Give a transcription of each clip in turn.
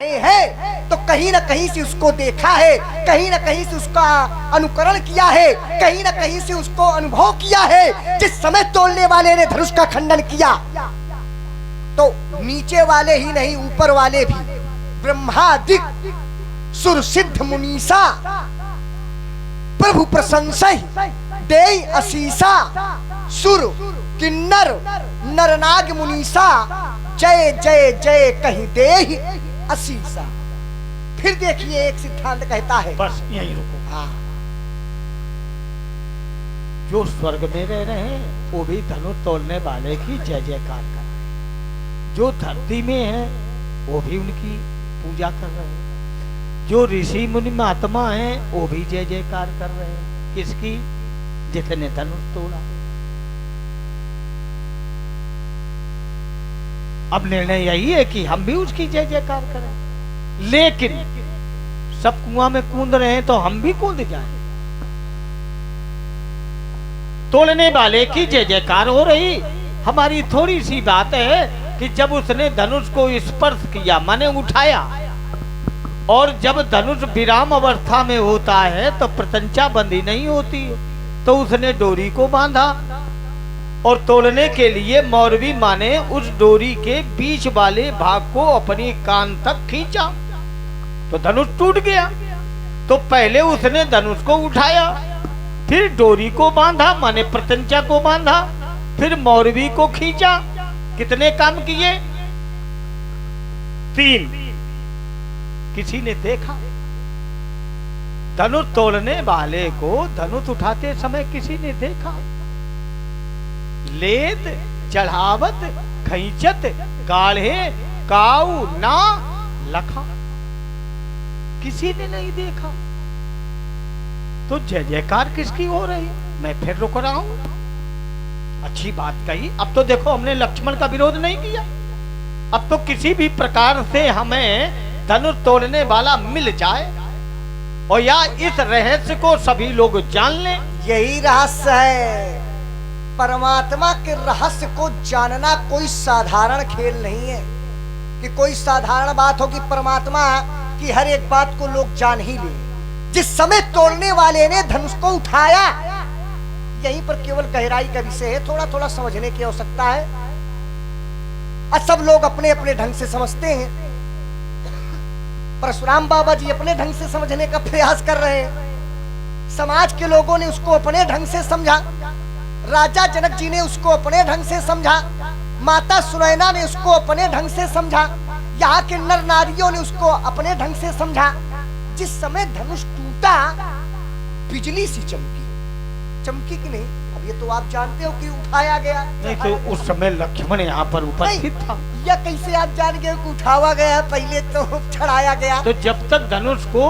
है तो कहीं ना कहीं से उसको देखा है, कहीं ना कहीं से उसका अनुकरण किया है, कहीं ना कहीं से उसको अनुभव किया है। जिस समय तोड़ने वाले ने धनुष का खंडन किया तो नीचे वाले ही नहीं ऊपर वाले भी, ब्रह्मादिक सुर सिद्ध मुनीसा प्रभु प्रशंसा दे असीसा, सुर किन्नर नरनाग मुनीसा जय जय जय कहीं दे असीसा। फिर देखिए एक सिद्धांत कहता है, बस यहीं रुको। हाँ, जो स्वर्ग में रह रहे हैं वो भी धनुष तोड़ने वाले की जय जयकार कर रहे हैं, जो धरती में है वो भी उनकी पूजा कर रहे हैं, जो ऋषि मुनि महात्मा हैं वो भी जय जयकार कर रहे हैं। किसकी? जिसने धनुष तोड़ा। अब निर्णय यही है कि हम भी उसकी जय जयकार करें, लेकिन सब कुआं में कूद रहे हैं तो हम भी कूद जाएं। तोड़ने वाले की जय जयकार हो रही। हमारी थोड़ी सी बात है कि जब उसने धनुष को स्पर्श किया माने उठाया, और जब धनुष विराम अवस्था में होता है तो प्रत्यंचा बंदी नहीं होती, तो उसने डोरी को बांधा और तोड़ने के लिए मौरवी माने उस डोरी के बीच वाले भाग को अपनी कान तक खींचा तो धनुष टूट गया। तो पहले उसने धनुष को उठाया, फिर डोरी को बांधा माने प्रत्यंचा को बांधा, फिर मौरवी को खींचा। कितने काम किए? 3। किसी ने देखा? धनुष तोड़ने वाले को धनुष उठाते समय किसी ने देखा? लेत चढ़ावत खैचत गाढ़े काऊ ना लखा, किसी ने नहीं देखा। तो जय जयकार किसकी हो रही? मैं फिर रुक रहा हूं। अच्छी बात कही। अब तो देखो हमने लक्ष्मण का विरोध नहीं किया। अब तो किसी भी प्रकार से हमें धनुष तोड़ने वाला मिल जाए और या इस रहस्य को सभी लोग जान लें। यही रहस्य है। परमात्मा के रहस्य को जानना कोई साधारण खेल नहीं है कि कोई साधारण बात हो कि परमात्मा की हर एक बात को लोग जान ही ले। जिस समय तोड़ने वाले ने धनुष को उठाया, यहीं पर केवल गहराई का विषय है, थोड़ा थोड़ा समझने की आवश्यकता है। आज सब लोग अपने अपने ढंग से समझते हैं। परशुराम बाबा जी अपने ढंग से समझने का प्रयास कर रहे हैं, समाज के लोगों ने उसको अपने ढंग से समझा, राजा जनक जी ने उसको अपने ढंग से समझा, माता सुनैना ने उसको अपने ढंग से समझा, यहाँ के नर नारियों ने उसको अपने ढंग से समझा। जिस समय धनुष टूटा, बिजली सी चमकी कि नहीं? अब ये तो आप जानते हो कि उठाया गया। नहीं तो उस समय लक्ष्मण यहाँ पर उपस्थित था। या कैसे आप जान गए कि उठावा गया? पहले तो चढ़ाया गया। तो जब तक धनुष को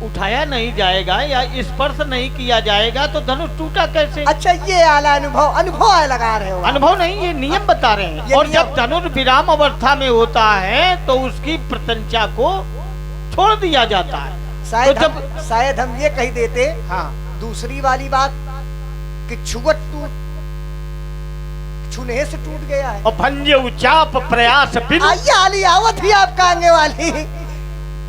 उठाया नहीं जाएगा या स्पर्श नहीं किया जाएगा तो धनुष टूटा कैसे? अच्छा, ये आला अनुभव लगा रहे हो? अनुभव नहीं, ये नियम बता रहे हैं। और जब धनुष विराम अवस्था में होता है तो उसकी प्रत्यंचा को छोड़ दिया जाता है। शायद हम ये कह देते, हाँ, दूसरी वाली बात कि छूने से टूट गया है। और भंजे उचाप प्रयास बिनु। आली आवत ही आपका आगे वाली,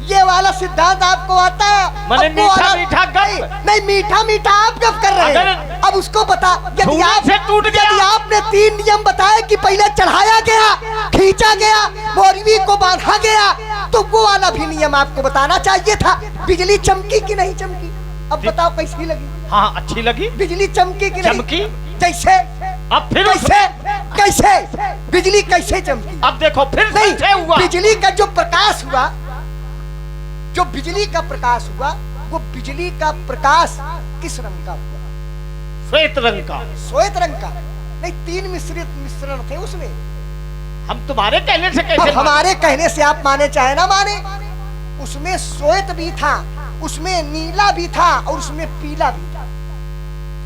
ये वाला सिद्धांत आपको आता है? मैंने मीठा मीठा गप नहीं, मीठा मीठा आप गप कर रहे हैं। अब उसको बता, यदि आपने 3 नियम बताए कि पहले चढ़ाया गया, खींचा गया, मौरवी को बांधा गया, तो वो वाला भी नियम आपको बताना चाहिए था। बिजली चमकी कि नहीं चमकी? अब बताओ कैसी लगी? हाँ, अच्छी लगी। बिजली चमकी कि नहीं? चमकी। जैसे अब फिर कैसे बिजली कैसे चमकी? अब देखो फिर नहीं हुआ। बिजली का जो प्रकाश हुआ, जो बिजली का प्रकाश हुआ, वो बिजली का प्रकाश किस रंग का हुआ? श्वेत रंग का। श्वेत रंग का नहीं, 3 मिश्रण थे उसमें। हम तुम्हारे कहने से कैसे? हमारे कहने से आप माने चाहे ना माने, उसमें श्वेत भी था, उसमें नीला भी था और उसमें पीला भी था।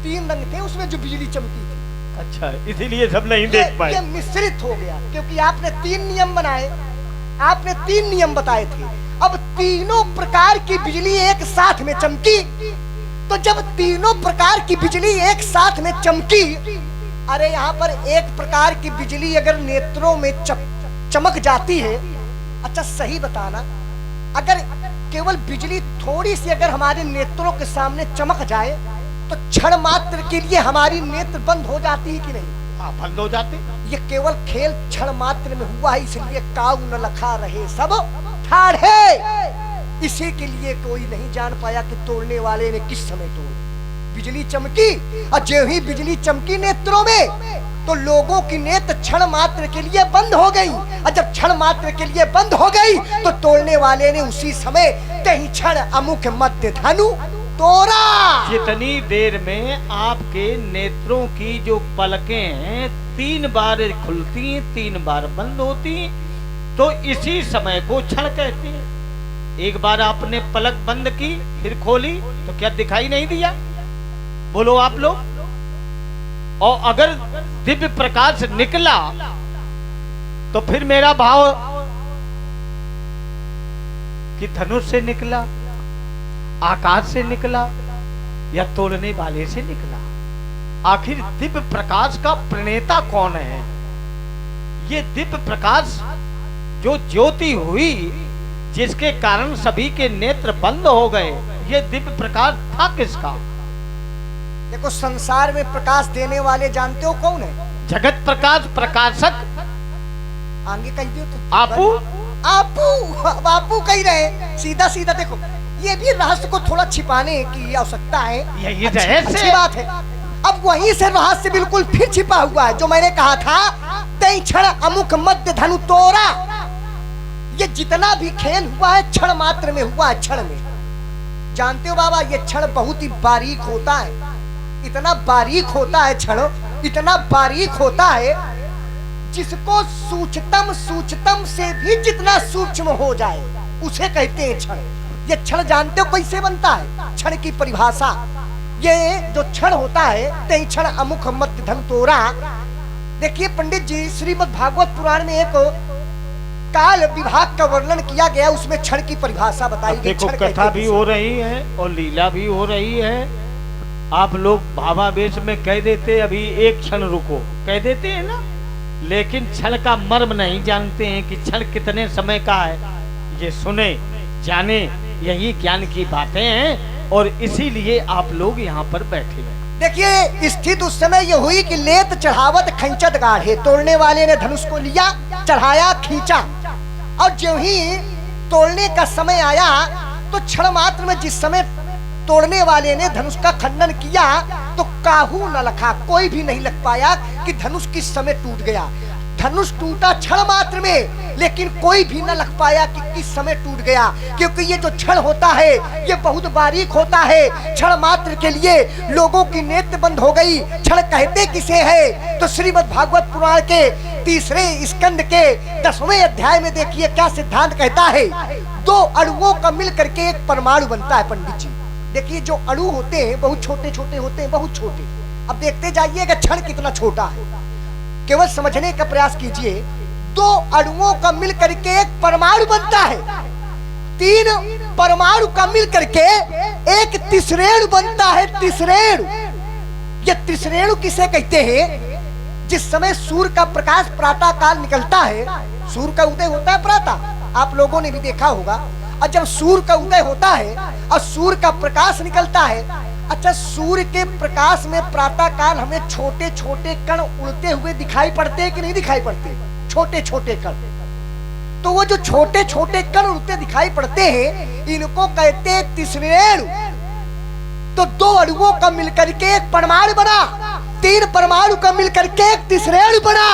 3 रंग थे उसमें जो बिजली चमकी थी। अच्छा, इसीलिए सब नहीं देख पाए। ये मिश्रित हो गया क्योंकि आपने 3 नियम बनाए, आपने 3 नियम बताए थे। अब तीनों प्रकार की बिजली एक साथ में चमकी, तो जब तीनों प्रकार की बिजली एक साथ में चमकी, अरे यहाँ पर एक प्रकार की बिजली अगर नेत्रों में चमक जाती है अच्छा सही बताना, अगर केवल बिजली थोड़ी सी अगर हमारे नेत्रों के सामने चमक जाए तो क्षण मात्र के लिए हमारी नेत्र बंद हो जाती है कि नहीं? हाँ, बंद हो जाते। ये केवल खेल क्षण मात्र में हुआ है, इसलिए काऊ न लखा रहे सब ठाढ़े। इसी के लिए कोई नहीं जान पाया कि तोड़ने वाले ने किस समय तोड़ी। बिजली चमकी और जो ही बिजली चमकी नेत्रों में तो लोगों की नेत्र क्षण मात्र के लिए बंद हो गई, और जब क्षण मात्र के लिए बंद हो गई तो तोड़ने वाले ने उसी समय कहीं क्षण अमुख मध्य धनु तोड़ा। जितनी देर में आपके नेत्रों की जो पलकें हैं 3 बार खुलती हैं 3 बार बंद होती हैं, तो इसी समय को क्षण कहते हैं। एक बार आपने पलक बंद की फिर खोली तो क्या दिखाई नहीं दिया? बोलो आप लोग। और अगर दिव्य प्रकाश निकला तो फिर मेरा भाव कि धनुष से निकला, आकाश से निकला या तोड़ने वाले से निकला। आखिर दिव्य प्रकाश का प्रणेता कौन है? ये दिव्य प्रकाश जो ज्योति हुई जिसके कारण सभी के नेत्र बंद हो गए, ये दिव्य प्रकाश था किसका? देखो संसार में प्रकाश देने वाले जानते हो कौन है? जगत प्रकाश प्रकाशक। आगे कह दियो तो आपू आपू बापू कह रहे, सीधा सीधा देखो, ये भी रहस्य को थोड़ा छिपाने की आवश्यकता है। यही अच्छी बात है। अब वहीं से रहस्य बिल्कुल फिर छिपा हुआ है जो मैंने कहा था, तई क्षण अमुख मध्य धनु तोड़ा। ये जितना भी खेल हुआ है क्षण मात्र में हुआ है, क्षण में। जानते हो बाबा ये क्षण बहुत ही बारीक होता है, इतना बारीक होता है क्षण, इतना बारीक होता है जिसको सूक्ष्मतम से भी जितना सूक्ष्म हो जाए उसे कहते हैं क्षण। ये क्षण जानते हो कैसे बनता है? क्षण की परिभाषा, ये जो क्षण होता है ते क्षण अमुख मध्य धनु तोड़ा। देखिए पंडित जी, श्रीमद् भागवत पुराण में एक काल विभाग का वर्णन किया गया, उसमें क्षण की परिभाषा बताई गई। देखो कथा भी हो रही है और लीला भी हो रही है। आप लोग भावावेश में कह देते अभी एक क्षण रुको, कह देते हैं ना, लेकिन क्षण का मर्म नहीं जानते हैं कि क्षण कितने समय का है। ये सुने जाने, यही ज्ञान की बातें हैं और इसीलिए आप लोग यहाँ पर बैठे हैं। देखिए स्थिति उस समय ये हुई कि लेत चढ़ावत खंचत गाढ़े, तोड़ने वाले ने धनुष को लिया, चढ़ाया, खींचा, और जो ही तोड़ने का समय आया तो क्षण मात्र में जिस समय तोड़ने वाले ने धनुष का खंडन किया तो काहू न लखा, कोई भी नहीं लग पाया कि धनुष किस समय टूट गया। धनुष टूटा क्षण मात्र में, लेकिन कोई भी न लग पाया कि किस समय टूट गया, क्योंकि ये जो क्षण होता है ये बहुत बारीक होता है। क्षण मात्र के लिए लोगों की नेत्र बंद हो गई। क्षण कहते किसे है? तो श्रीमद् भागवत पुराण के 3 स्कंद के 10वें अध्याय में देखिए क्या सिद्धांत कहता है। 2 अणुओं का मिल करके एक परमाणु बनता है पंडित जी। देखिए जो अणु होते हैं बहुत छोटे छोटे होते हैं, बहुत छोटे। अब देखते जाइएगा क्षण कितना छोटा है, केवल समझने का प्रयास कीजिए। 2 अणुओं का मिल करके एक परमाणु बनता है, 3 परमाणु का मिल करके एक तिसरेणु बनता है। तिसरेणु, ये तिसरेणु किसे कहते हैं? जिस समय सूर्य का प्रकाश प्रातः काल निकलता है, सूर्य का उदय होता है प्रातः, आप लोगों ने भी देखा होगा। और जब सूर्य का उदय होता है और सूर्य का प्रकाश निकलता है, अच्छा सूर्य के प्रकाश में प्रातः काल हमें छोटे छोटे कण उड़ते हुए दिखाई पड़ते हैं कि नहीं दिखाई पड़ते? छोटे छोटे कण। तो वो जो छोटे छोटे कण उड़ते दिखाई पड़ते हैं इनको कहते हैं तिसरेणु। तो 2 अणुओं का मिलकर के एक परमाणु बना, 3 परमाणु का मिलकर के एक तिसरेणु बना,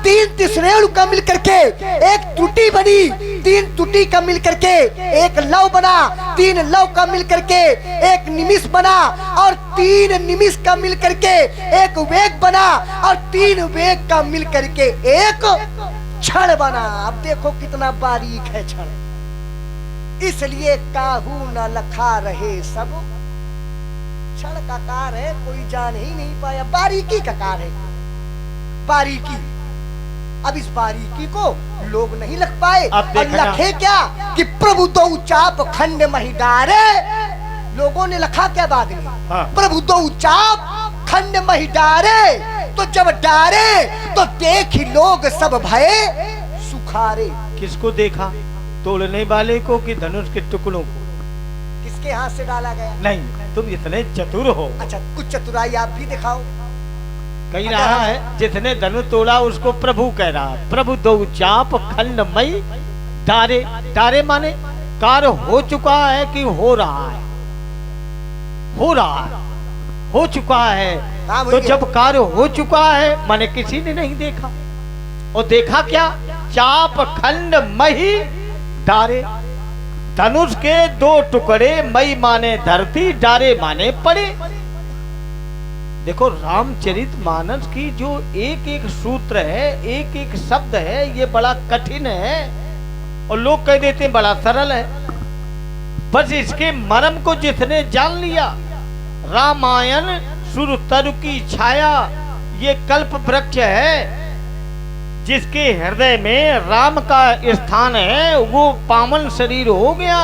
3 तिसरेणु का मिलकर के एक त्रुटि बनी, 3 त्रुटि का मिलकर के एक लव बना, 3 लव का मिलकर के एक निमिष बना, और 3 निमिष का मिलकर के एक वेग बना, और 3 वेग का मिलकर के एक क्षण बना। अब देखो कितना बारीक है क्षण। इसलिए काहू न लखा रहे सब क्षण का कार है, कोई जान ही नहीं पाया। बारीकी का कार है, बारीकी। अब इस बारीकी को लोग नहीं लग पाए। और लखे क्या कि प्रभु दो चाप खंड मही डारे। लोगों ने लखा क्या बाद में? हाँ। प्रभु दो चाप खंड मही डारे। तो जब डारे तो देख लोग सब भये सुखारे। किसको देखा? तोड़ने वाले को कि धनुष के टुकड़ों को? किसके हाथ से डाला गया? नहीं, तुम इतने चतुर हो। अच्छा, कुछ चतुराई आप भी दिखाओ। कही रहा है जिसने धनुष तोड़ा उसको प्रभु कह रहा है। प्रभु दो चाप खंड मई डारे, डारे माने कार्य हो चुका है कि हो रहा है? हो रहा है, हो चुका है। काम हो तो गया। जब कार्य हो चुका है माने किसी ने नहीं देखा, और देखा क्या? चाप खंड मही डारे, धनुष के दो टुकड़े, मई माने धरती, डारे माने पड़े। देखो रामचरितमानस की जो एक एक सूत्र है, एक एक शब्द है, ये बड़ा कठिन है और लोग कह देते हैं बड़ा सरल है। बस इसके मर्म को जिसने जान लिया, रामायण सुर तरु की छाया, ये कल्प वृक्ष है जिसके हृदय में राम का स्थान है, वो पावन शरीर हो गया।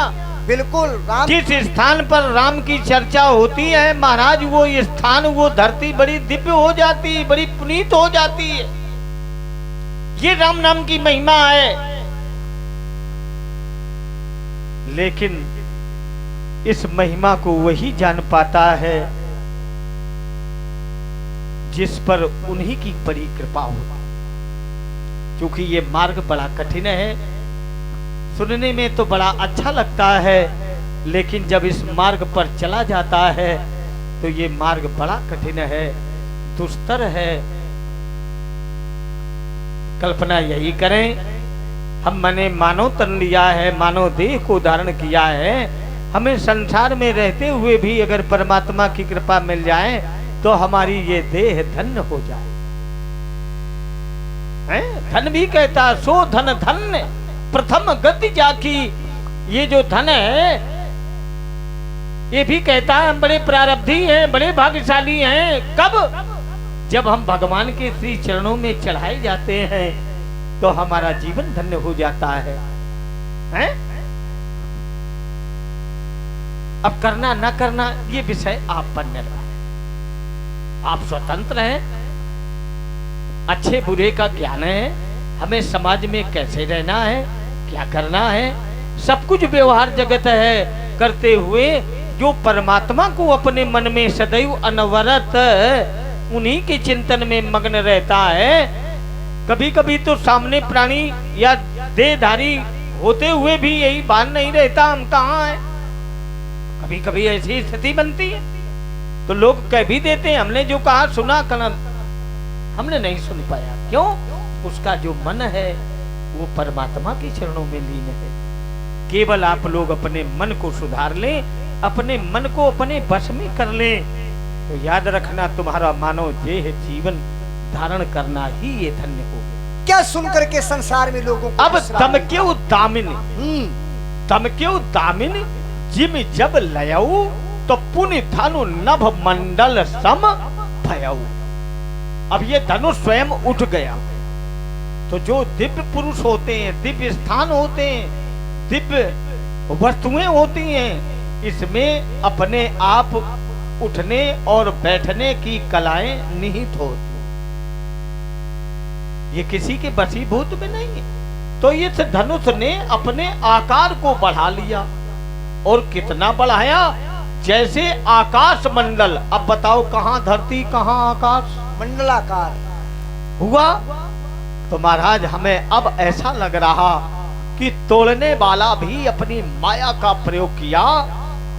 बिल्कुल राम। जिस स्थान पर राम की चर्चा होती है महाराज, वो स्थान, वो धरती बड़ी दिव्य हो जाती है, बड़ी पुनीत हो जाती है। ये राम नाम की महिमा है। लेकिन इस महिमा को वही जान पाता है जिस पर उन्हीं की बड़ी कृपा होती। क्योंकि ये मार्ग बड़ा कठिन है, सुनने में तो बड़ा अच्छा लगता है, लेकिन जब इस मार्ग पर चला जाता है तो ये मार्ग बड़ा कठिन है, दुस्तर है। कल्पना यही करें, हम मैंने मानव तन लिया है, मानव देह को धारण किया है, हमें संसार में रहते हुए भी अगर परमात्मा की कृपा मिल जाए तो हमारी ये देह धन्य हो जाए। धन भी कहता सो धन धन्य प्रथम गति जाकी। ये जो धन है ये भी कहता है हम बड़े प्रारब्धी हैं, बड़े भाग्यशाली हैं। कब? जब हम भगवान के श्री चरणों में चढ़ाए जाते हैं तो हमारा जीवन धन्य हो जाता है, हैं? अब करना ना करना ये विषय आप पर निर्भर है। आप स्वतंत्र हैं, अच्छे बुरे का ज्ञान है, हमें समाज में कैसे रहना है, क्या करना है, सब कुछ व्यवहार जगत है करते हुए जो परमात्मा को अपने मन में सदैव अनवरत उन्हीं के चिंतन में मग्न रहता है। कभी कभी तो सामने प्राणी या देहधारी होते हुए भी यही भान नहीं रहता हम कहाँ हैं। कभी कभी ऐसी स्थिति बनती है तो लोग कह भी देते हैं हमने जो कहा सुना, हमने नहीं सुन पाया। क्यों? उसका जो मन है वो परमात्मा के चरणों में लीन है। केवल आप लोग अपने मन को सुधार लें, अपने मन को अपने वश में कर लें तो याद रखना तुम्हारा मानव देह जीवन धारण करना ही ये धन्य हो। क्या सुन करके संसार में लोगों को अब तम क्यों दामिनी, तम क्यों दामिनी जिम जब लयऊ तो पुण्य धनु नभ मंडल सम भयऊ। अब ये धनुष स्वयं उठ गया तो जो दिव्य पुरुष होते हैं, दिव्य स्थान होते हैं, दिव्य वस्तुएं होती हैं, इसमें अपने आप उठने और बैठने की कलाएं निहित होती। ये किसी के वशीभूत में नहीं है। तो इस धनुष ने अपने आकार को बढ़ा लिया और कितना बढ़ाया? जैसे आकाश मंडल। अब बताओ कहां धरती कहां आकाश? मंडलाकार हुआ। तो महाराज हमें अब ऐसा लग रहा कि तोड़ने वाला भी अपनी माया का प्रयोग किया,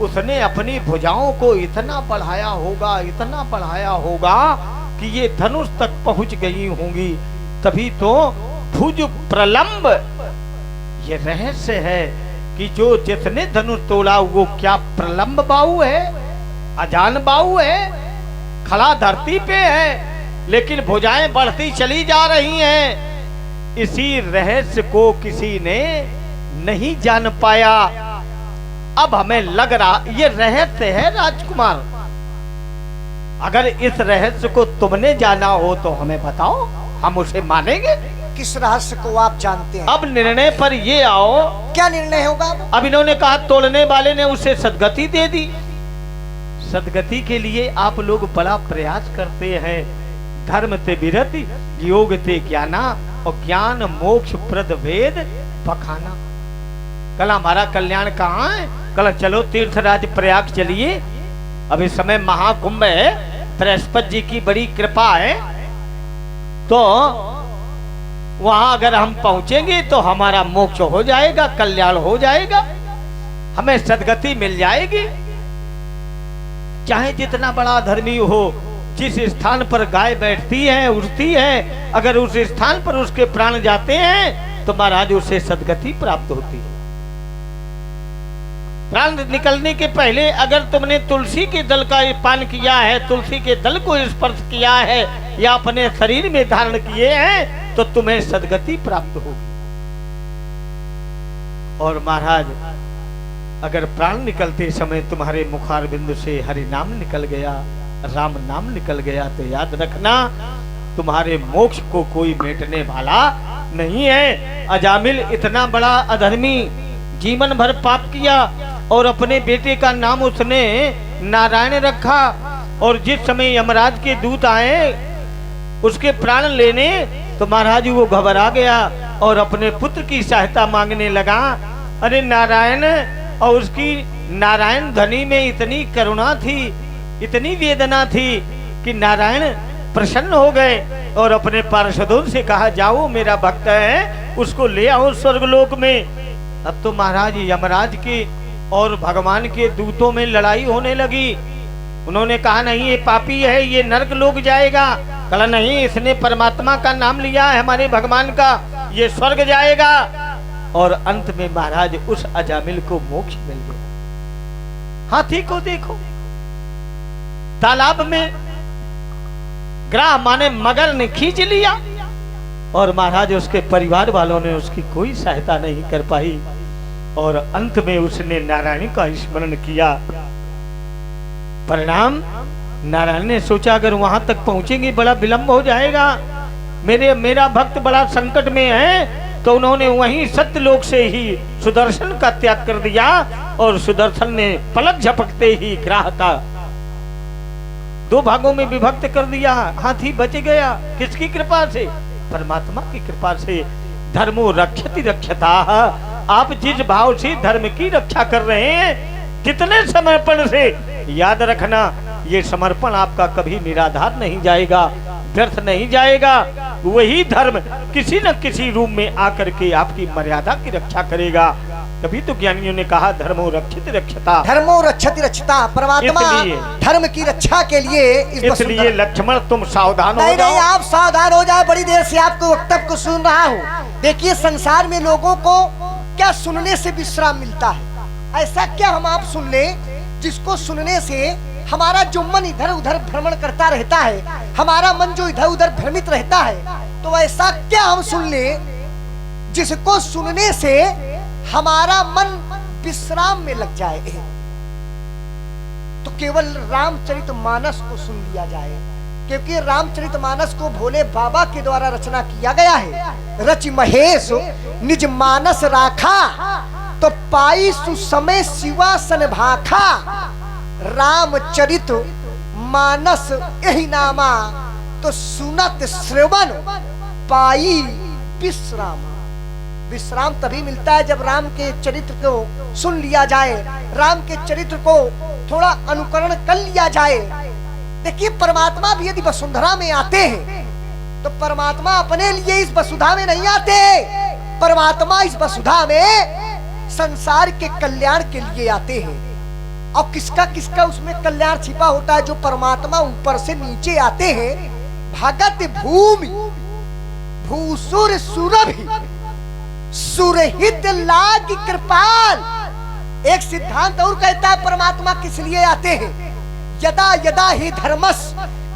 उसने अपनी भुजाओं को इतना बढ़ाया होगा, इतना बढ़ाया होगा कि ये धनुष तक पहुंच गई होंगी। तभी तो भुज प्रलंब, ये रहस्य है कि जो जिसने धनुष तोड़ा वो क्या प्रलंब बाहु है, अजान बाहु है, खड़ा धरती पे है लेकिन भुजाएं बढ़ती चली जा रही हैं। इसी रहस्य को किसी ने नहीं जान पाया। अब हमें लग रहा ये रहस्य है राजकुमार। अगर इस रहस्य को तुमने जाना हो तो हमें बताओ, हम उसे मानेंगे। किस रहस्य को आप जानते हैं? अब निर्णय पर ये आओ। क्या निर्णय होगा? अब इन्होंने कहा तोड़ने वाले ने उसे सदगति दे दी। सदगति के लिए आप लोग बड़ा प्रयास करते हैं। धर्म ते विरति, योग ते ज्ञाना और ज्ञान मोक्ष प्रद वेद बखाना। कल हमारा कल्याण कहाँ है? कल चलो तीर्थराज प्रयाग चलिए, अब इस समय महाकुंभ है, बृहस्पति जी की बड़ी कृपा है, तो वहां अगर हम पहुंचेंगे तो हमारा मोक्ष हो जाएगा, कल्याण हो जाएगा, हमें सदगति मिल जाएगी। चाहे जितना बड़ा धर्मी हो, जिस स्थान पर गाय बैठती है उठती है, अगर उस स्थान पर उसके प्राण जाते हैं तो महाराज उसे सदगति प्राप्त होती है। प्राण निकलने के पहले अगर तुमने तुलसी के दल का पान किया है, तुलसी के दल को स्पर्श किया है या अपने शरीर में धारण किए हैं, तो तुम्हें सदगति प्राप्त होगी। और महाराज अगर प्राण निकलते समय तुम्हारे मुखारबिंद से हरि नाम निकल गया, राम नाम निकल गया, तो याद रखना तुम्हारे मोक्ष को कोई मेटने वाला नहीं है। अजामिल इतना बड़ा अधर्मी, जीवन भर पाप किया और अपने बेटे का नाम उसने नारायण रखा, और जिस समय यमराज के दूत आए उसके प्राण लेने, तो महाराज वो घबरा गया और अपने पुत्र की सहायता मांगने लगा। अरे नारायण, और उसकी नारायण ध्वनि में इतनी करुणा थी, इतनी वेदना थी कि नारायण प्रसन्न हो गए और अपने पार्षदों से कहा, जाओ मेरा भक्त है उसको ले आओ स्वर्गलोक में। अब तो महाराज यमराज के और भगवान के दूतों में लड़ाई होने लगी। उन्होंने कहा नहीं ये पापी है, ये नरक लोक जाएगा। कहा नहीं, इसने परमात्मा का नाम लिया है हमारे भगवान का, ये स्वर्ग जाएगा। और अंत में महाराज उस अजामिल को मोक्ष मिल गया। हाथी को देखो, तालाब में ग्राह माने मगर ने खींच लिया, और महाराज उसके परिवार वालों ने उसकी कोई सहायता नहीं कर पाई, और अंत में उसने नारायण का स्मरण किया। परिणाम, नारायण ने सोचा अगर वहां तक पहुंचेंगे बड़ा विलंब हो जाएगा, मेरा भक्त बड़ा संकट में है, तो उन्होंने वहीं सत्यलोक से ही सुदर्शन का त्याग कर दिया, और सुदर्शन ने पलक झपकते ही ग्राह का 2 भागों में विभक्त कर दिया। हाथी बच गया, किसकी कृपा से? परमात्मा की कृपा से। धर्मो रक्षति रक्षता, आप जिस भाव से धर्म की रक्षा कर रहे हैं, कितने समर्पण से, याद रखना ये समर्पण आपका कभी निराधार नहीं जाएगा, व्यर्थ नहीं जाएगा। वही धर्म किसी न किसी रूप में आकर के आपकी मर्यादा की रक्षा करेगा। तभी तो ज्ञानियों ने कहा धर्मो रक्षित रक्षता, धर्मो रक्षति रक्षता। परमात्मा धर्म की रक्षा के लिए इसलिए लक्ष्मण तुम सावधान हो जाओ। नहीं, आप सावधान हो जाए, बड़ी देर से आपको वक्तव्य को सुन रहा हूँ। देखिए संसार में लोगों को क्या सुनने से विश्राम मिलता है? ऐसा क्या हम आप सुन ले जिसको सुनने से हमारा जो मन इधर उधर भ्रमण करता रहता है, हमारा मन जो इधर उधर भ्रमित रहता है, तो ऐसा क्या हम सुन ले जिसको सुनने से हमारा मन विश्राम में लग जाए? तो केवल रामचरितमानस को सुन लिया जाए, क्योंकि रामचरितमानस को भोले बाबा के द्वारा रचना किया गया है। रच महेश निज मानस राखा, तो पाई सुसमय शिवासन भाखा। रामचरित मानस यही नामा, तो सुनत श्रवण पाई विश्राम। विश्राम तभी मिलता है जब राम के चरित्र को सुन लिया जाए, राम के चरित्र को थोड़ा अनुकरण कर लिया जाए। देखिए परमात्मा भी यदि वसुंधरा में आते हैं तो परमात्मा अपने लिए इस वसुधा में नहीं आते, परमात्मा इस वसुधा में संसार के कल्याण के लिए आते हैं। और किसका किसका उसमें कल्याण छिपा होता है? जो परमात्मा ऊपर से नीचे आते हैं। भगत भूमि भूसुर सुरभि सुरहित लाग कृपाल। एक सिद्धांत और कहता है परमात्मा किस लिए आते हैं? यदा यदा ही धर्मस्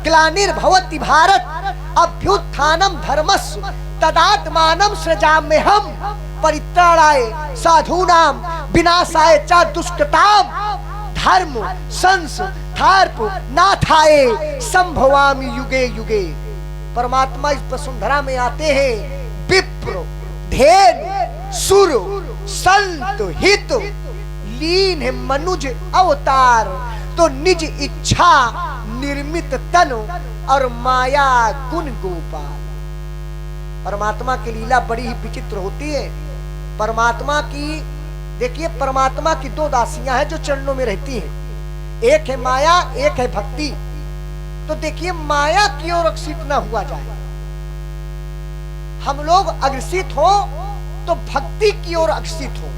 ग्लानिर्भवति भारत अभ्युत्थानम धर्मस् तदात्मानं सृजाम्यहम् परित्राणाय साधूनां विनाशाय च दुष्कृताम् धर्म संस्थार्प नाथाय संभवामि युगे युगे। परमात्मा इस वसुंधरा में आते हैं। विप्र धेनु सुर संत हित लीन है मनुज अवतार, तो निज इच्छा निर्मित तनु और माया गुण गोपाल। परमात्मा की लीला बड़ी ही विचित्र होती है। परमात्मा की देखिए परमात्मा की दो दासियां हैं जो चरणों में रहती हैं, एक है माया, एक है भक्ति। तो देखिए माया की ओर अग्रसित न हुआ जाए, हम लोग अग्रसित हो तो भक्ति की ओर अग्रसित हो।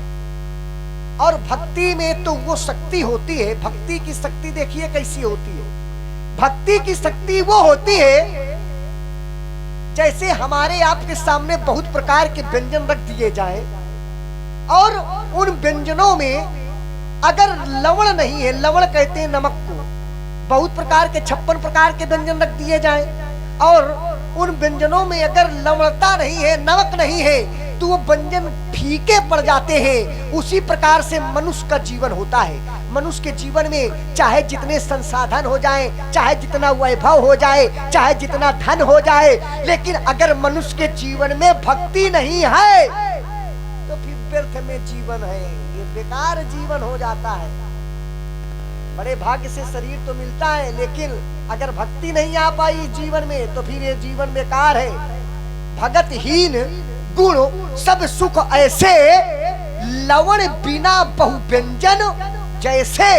और भक्ति में तो वो शक्ति होती है, भक्ति की शक्ति देखिए कैसी होती है। भक्ति की शक्ति वो होती है जैसे हमारे आपके सामने बहुत प्रकार के व्यंजन रख दिए जाएं और उन व्यंजनों में अगर लवण नहीं है, लवण कहते हैं नमक को, बहुत प्रकार के 56 प्रकार के व्यंजन रख दिए जाएं और उन व्यंजनों में अगर लवणता नहीं है, नमक नहीं है, तो वो व्यंजन फीके पड़ जाते हैं। उसी प्रकार से मनुष्य का जीवन होता है। मनुष्य के जीवन में चाहे जितने संसाधन हो जाएं, चाहे जितना वैभव हो जाए, चाहे जितना धन हो जाए, लेकिन अगर मनुष्य के जीवन में भक्ति नहीं है तो फिर व्यर्थ में जीवन है, ये बेकार जीवन हो जाता है। बड़े भाग्य से शरीर तो मिलता है, लेकिन अगर भक्ति नहीं आ पाई जीवन में तो फिर ये जीवन बेकार है। भगतहीन गुण सब सुख ऐसे, लवण बिना बहु व्यंजन जैसे।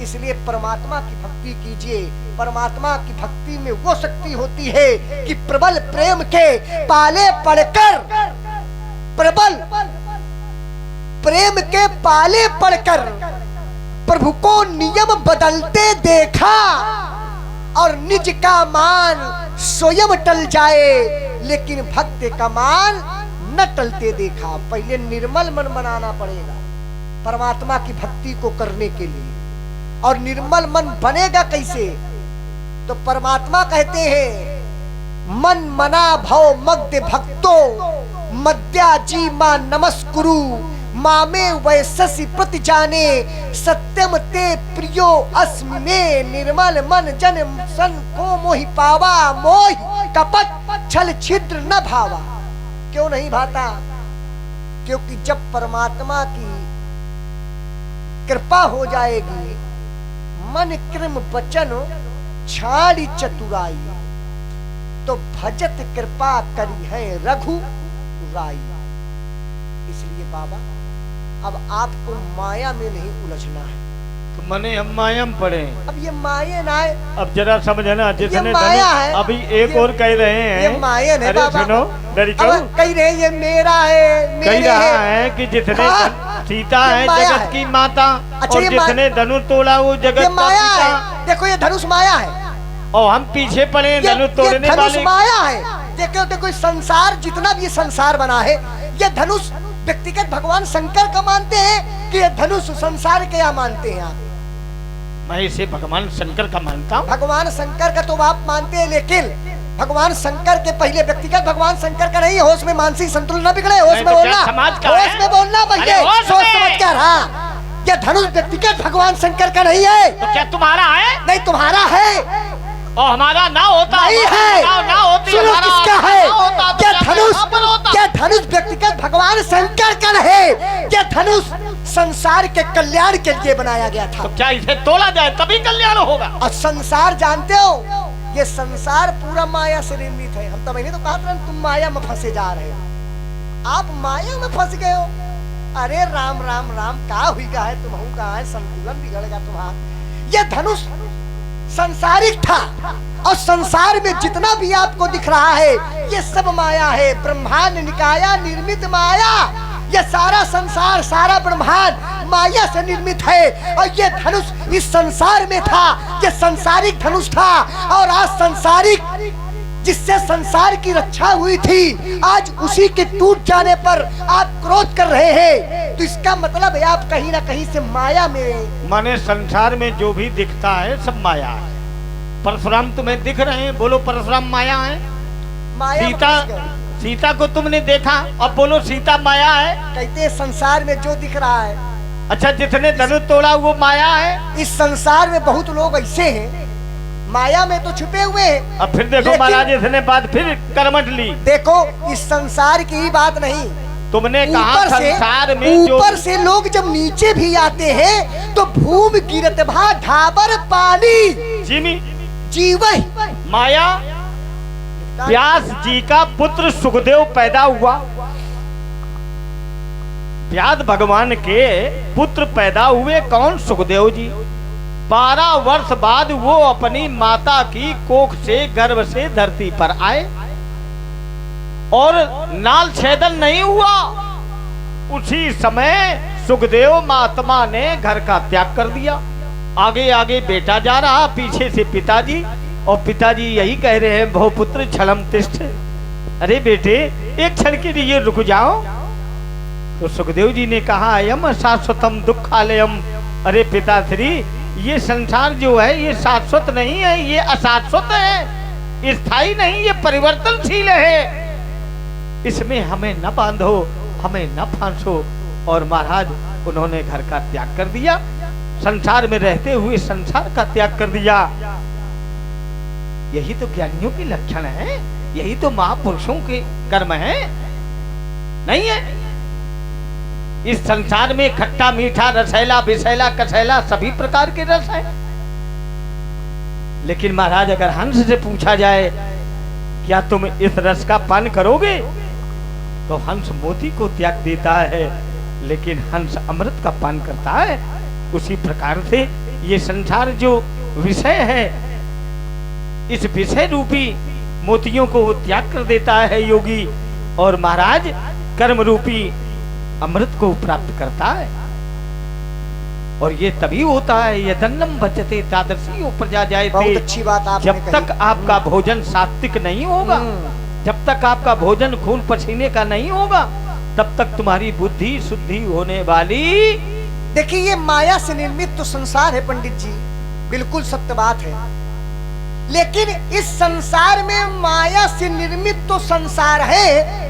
इसलिए परमात्मा की भक्ति कीजिए। परमात्मा की भक्ति में वो शक्ति होती है कि प्रबल प्रेम के पाले पड़कर, प्रबल प्रेम के पाले पड़कर प्रभु को नियम बदलते देखा और निज का मान स्वयं टल जाए, लेकिन भक्त का मान न टलते देखा। पहले निर्मल मन बनाना पड़ेगा परमात्मा की भक्ति को करने के लिए। और निर्मल मन बनेगा कैसे? तो परमात्मा कहते हैं मन मना भव मग्ध भक्तो मद्या जी मां नमस्कुरु मामे वैससी प्रति जाने सत्यम ते प्रियो अस्मि में। निर्मल मन जन सन को मोहि पावा मोहि कपट छल छिद्र न भावा। क्यों नहीं भाता? क्योंकि जब परमात्मा की कृपा हो जाएगी, मन कृम वचन छाड़ी चतुराई, तो भजत कृपा करी है रघु राई। इसलिए बाबा अब आपको माया में नहीं उलझना है। तो मने हम माया में पड़े। अब ये माया ना है, अब जरा समझना, जिसने माया है। अभी एक और कह रहे हैं ये माया है बाबा। सुनो डरिको, कह रहे हैं ये मेरा है, कह रहा है कि जिसने सीता है जगत की माता, अच्छा, और जिसने धनुष तोड़ा वो जगत का माया पिता। है। देखो ये धनुष माया है और हम पीछे पड़े धनुष तोड़ने वाले। माया है। देखो देखो संसार जितना भी संसार बना है, ये धनुष व्यक्तिगत भगवान शंकर का मानते हैं कि ये धनुष संसार के यहाँ मानते हैं आप? मैं इसे भगवान शंकर का मानता हूँ। भगवान शंकर का तो आप मानते हैं, लेकिन भगवान शंकर के पहले व्यक्तिगत भगवान शंकर का नहीं। होश में मानसिक संतुलन न बिगड़े, होश में बोलना, होश में बोलना भैया, सोच समझ कर। हाँ, ये धनुष व्यक्तिगत भगवान शंकर का नहीं है। तो क्या तुम्हारा है? नहीं, तुम्हारा है और हमारा ना होता नहीं है। ना होती, सुनो किसका है? क्या धनुष, क्या धनुष व्यक्तिगत भगवान शंकर का है? क्या धनुष संसार के कल्याण के लिए बनाया गया था। तो क्या इसे तोड़ा जाए तभी कल्याण होगा? और संसार जानते हो, ये संसार पूरा माया से निर्मित है। हम तो मैंने तो कहा था तुम माया में फंसे जा रहे हो, आप माया में फंस गए हो। अरे राम राम राम, का हुई का है, तुम का है, संतुलन बिगड़ेगा तुम्हारा। ये धनुष संसारिक था, और संसार में जितना भी आपको दिख रहा है ये सब माया है। ब्रह्मांड निकाया निर्मित माया, ये सारा संसार, सारा ब्रह्मांड माया से निर्मित है। और ये धनुष इस संसार में था, ये संसारिक धनुष था। और आज संसारिक जिससे संसार की रक्षा हुई थी, आज उसी के टूट जाने पर आप क्रोध कर रहे हैं। तो इसका मतलब है आप कहीं ना कहीं से माया में। माने संसार में जो भी दिखता है सब माया है। परशुराम तुम्हें दिख रहे हैं, बोलो परशुराम माया है। माया सीता को तुमने देखा, अब बोलो सीता माया है। कहते हैं संसार में जो दिख रहा है। अच्छा, जिसने धनुष तोड़ा वो माया है। इस संसार में बहुत लोग ऐसे हैं माया में तो छुपे हुए हैं। अब फिर देखो महाराज, इसने बात फिर करमट ली। देखो इस संसार की ही बात नहीं, तुमने कहा संसार में ऊपर से लोग जब नीचे भी आते हैं तो भूमि गिरत भा ढाबर पानी जिमी जीवही माया। व्यास जी का पुत्र सुखदेव पैदा हुआ। व्यास भगवान के पुत्र पैदा हुए कौन? सुखदेव जी। 12 वर्ष बाद वो अपनी माता की कोख से गर्भ से धरती पर आए और नाल छेदन नहीं हुआ। उसी समय सुखदेव महात्मा ने घर का त्याग कर दिया। आगे आगे बेटा जा रहा, पीछे से पिताजी, और पिताजी यही कह रहे हैं, बहुपुत्र छलम तिष्ठ। अरे बेटे एक क्षण के लिए रुक जाओ। तो सुखदेव जी ने कहा, अयम शाश्वतम दुखालयम। अरे पिताश्री, ये संसार जो है ये शाश्वत नहीं है, ये अशाश्वत है, स्थायी नहीं, ये परिवर्तनशील है। इसमें हमें न बांधो, हमें न फांसो। और महाराज उन्होंने घर का त्याग कर दिया, संसार में रहते हुए संसार का त्याग कर दिया। यही तो ज्ञानियों की लक्षण है, यही तो महापुरुषों के कर्म है, नहीं है? इस संसार में खट्टा मीठा रसैला विषैला कसैला सभी प्रकार के रस है। लेकिन महाराज अगर हंस से पूछा जाए क्या तुम इस रस का पान करोगे, तो हंस मोती को त्याग देता है, लेकिन हंस अमृत का पान करता है। उसी प्रकार से ये संसार जो विषय है, इस विषय रूपी मोतियों को त्याग कर देता है योगी, और महाराज कर्म रूपी अमृत को प्राप्त करता है। और ये तभी होता है, यदन्नम बचते तादर्शी प्रजा जाए। बहुत अच्छी बात आपने जब तक आपका भोजन सात्विक नहीं होगा, जब तक आपका भोजन खून पसीने का नहीं होगा, तब तक तुम्हारी बुद्धि शुद्धि होने वाली। देखिए ये माया से निर्मित तो संसार है पंडित जी, बिल्कुल सत्य बात है। लेकिन इस संसार में माया से निर्मित तो संसार है,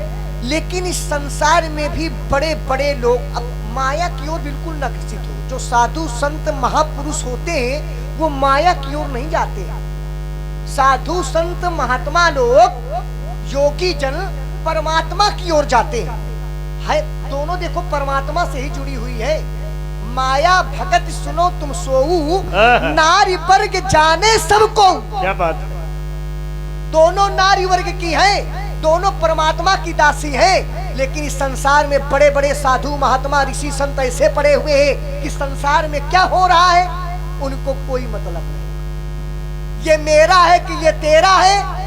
लेकिन इस संसार में भी बड़े बड़े लोग अब माया की ओर बिल्कुल न आकर्षित हो। जो साधु संत महापुरुष होते हैं वो माया की ओर नहीं जाते हैं। साधु संत महात्मा लोग, योगी जन परमात्मा की ओर जाते हैं। है दोनों देखो परमात्मा से ही जुड़ी हुई है। माया भगत सुनो तुम सोऊ, नारी वर्ग जाने सबको। क्या बात है? दोनों नारी वर्ग की है, दोनों परमात्मा की दासी है। लेकिन इस संसार में बड़े बड़े साधु महात्मा ऋषि संत ऐसे पड़े हुए हैं कि संसार में क्या हो रहा है उनको कोई मतलब नहीं। ये मेरा है कि ये तेरा है